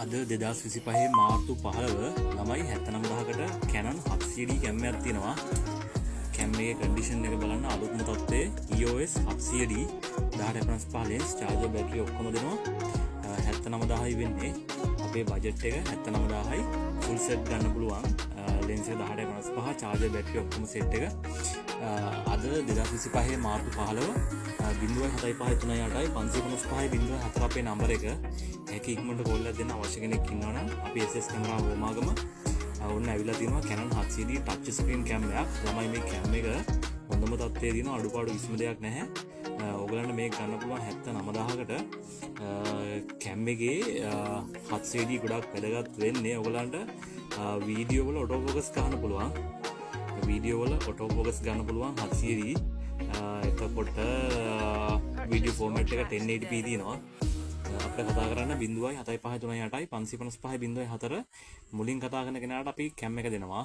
අද 2025 මාර්තු 15 ළමයි 79000කට Canon 700D කැම් එකක් තියෙනවා. කැම් එකේ කන්ඩිෂන් එක බලන්න අලුත්ම තත්ත්වයේ EOS 700D 1055 lens charger battery ඔක්කොම දෙනවා. 79000යි වෙන්නේ. අපේ බජට් එක 79000යි ෆුල් සෙට් ගන්න පුළුවන්. ලෙන්ස් එක 1055 චාර්ජර් බැටරි ඔක්කොම සෙට් එක. අද 2025 මාර්තු 15 0.7538 555 අපේ නම්බර එක හැකි ඉක්මනට කෝල් එකක් දෙන්න අවශ්‍ය කෙනෙක් ඉන්නවනම් අපි SS කැමරාව හොමාගම ඔන්න ඇවිල්ලා තියෙනවා Canon 700D touch screen cam එකක්. ළමයි මේ cam එක හොඳම තත්ත්වයේ තියෙනවා, අඩුපාඩු කිසිම දෙයක් නැහැ. ඕගලන්ට මේක ගන්න පුළුවන් 79000කට. cam එකේ 700D ගොඩක් වැදගත් වෙන්නේ ඕගලන්ට වීඩියෝ වල ඔටෝ ෆෝකස් ගන්න පුළුවන්. වීඩියෝ වල ඔටෝ ෆෝකස් ගන්න පුළුවන් 700D. එතකොට වීඩියෝ ෆෝමැට් එක 1080p තියෙනවා. අපිට කතා කරන්න 0.7538 555 0.4 මුලින් කතා කරන කෙනාට අපි කැම් එක දෙනවා.